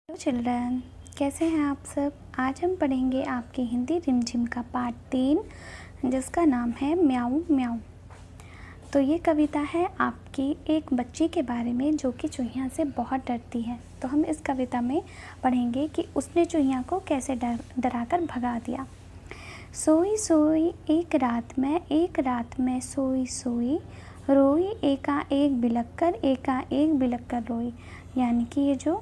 Hello children, कैसे हैं आप सब। आज हम पढ़ेंगे आपकी हिंदी रिमझिम का पार्ट 3 जिसका नाम है म्याऊं म्याऊं। तो ये कविता है आपकी एक बच्ची के बारे में जो कि चूहिया से बहुत डरती है। तो हम इस कविता में पढ़ेंगे कि उसने चूहिया को कैसे डराकर भगा दिया। सोई सोई एक रात में सोई सोई रोई एकाएक बिलक कर रोई। यानी कि ये जो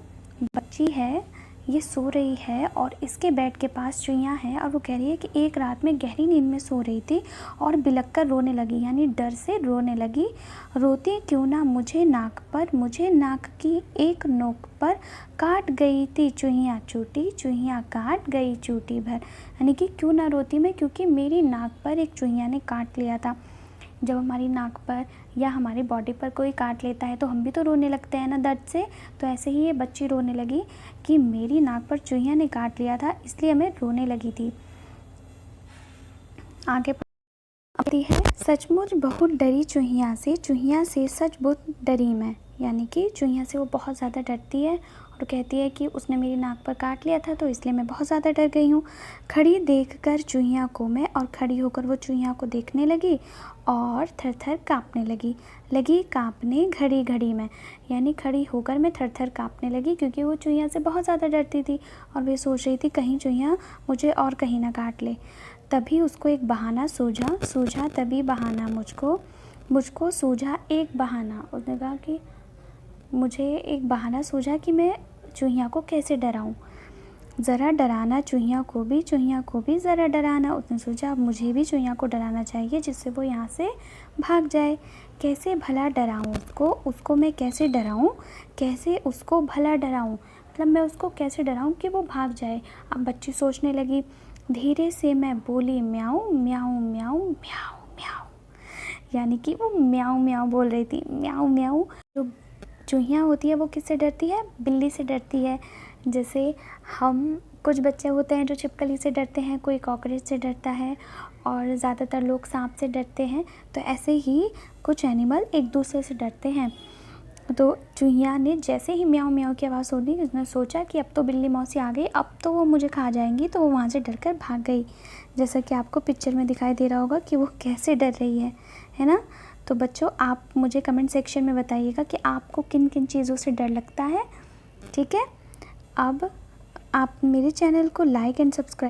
बच्ची है ये सो रही है और इसके बेड के पास चुईया है और वो कह रही है कि एक रात में गहरी नींद में सो रही थी और बिलक कर रोने लगी, यानी डर से रोने लगी। रोती क्यों ना मुझे नाक की एक नोक पर काट गई थी चुईया काट गई चूटी भर। यानी कि क्यों ना रोती मैं, क्योंकि मेरी नाक पर एक चुईया ने काट लिया था। जब हमारी नाक पर या हमारी बॉडी पर कोई काट लेता है तो हम भी तो रोने लगते हैं ना दर्द से। तो ऐसे ही ये बच्ची रोने लगी कि मेरी नाक पर चूहिया ने काट लिया था, इसलिए मैं रोने लगी थी। आगे आती है, सचमुच बहुत डरी चूहिया से सच बहुत डरी मैं। यानी कि चूहिया से वो बहुत ज़्यादा डरती है और कहती है कि उसने मेरी नाक पर काट लिया था तो इसलिए मैं बहुत ज़्यादा डर गई हूँ। खड़ी देखकर चूहिया को मैं, और खड़ी होकर वो चूहिया को देखने लगी और थर थर काँपने लगी काँपने घड़ी घड़ी में। यानी खड़ी होकर मैं थर थर काँपने लगी क्योंकि वो चूहिया से बहुत ज़्यादा डरती थी और वे सोच रही थी कहीं चूहिया मुझे और कहीं ना काट ले। तभी उसको एक बहाना सूझा तभी बहाना मुझको सूझा एक बहाना। उसने कहा कि मुझे एक बहाना सूझा कि मैं चूहिया को कैसे डराऊं। ज़रा डराना चूहिया को भी ज़रा डराना। उसने सोचा अब मुझे भी चूहिया को डराना चाहिए जिससे वो यहाँ से भाग जाए। कैसे भला डराऊं उसको मैं कैसे डराऊं, कैसे उसको भला डराऊं, मतलब मैं उसको कैसे डराऊं कि वो भाग जाए। अब बच्ची सोचने लगी। धीरे से मैं बोली म्याऊं म्याऊं म्याऊं म्याऊं म्याऊं। यानी कि वो म्याऊं म्याऊं बोल रही थी, म्याऊं म्याऊं। जो चूहिया होती है वो किससे डरती है, बिल्ली से डरती है। जैसे हम कुछ बच्चे होते हैं जो छिपकली से डरते हैं, कोई कॉकरोच से डरता है और ज़्यादातर लोग सांप से डरते हैं। तो ऐसे ही कुछ एनिमल एक दूसरे से डरते हैं। तो चूहिया ने जैसे ही म्याऊं म्याऊं की आवाज़ सुनी उसने सोचा कि अब तो बिल्ली मौसी आ गई, अब तो वो मुझे खा जाएंगी। तो वो वहाँ से डरकर भाग गई, जैसा कि आपको पिक्चर में दिखाई दे रहा होगा कि वो कैसे डर रही है ना। तो बच्चों आप मुझे कमेंट सेक्शन में बताइएगा कि आपको किन किन चीज़ों से डर लगता है। ठीक है, अब आप मेरे चैनल को लाइक एंड सब्सक्राइब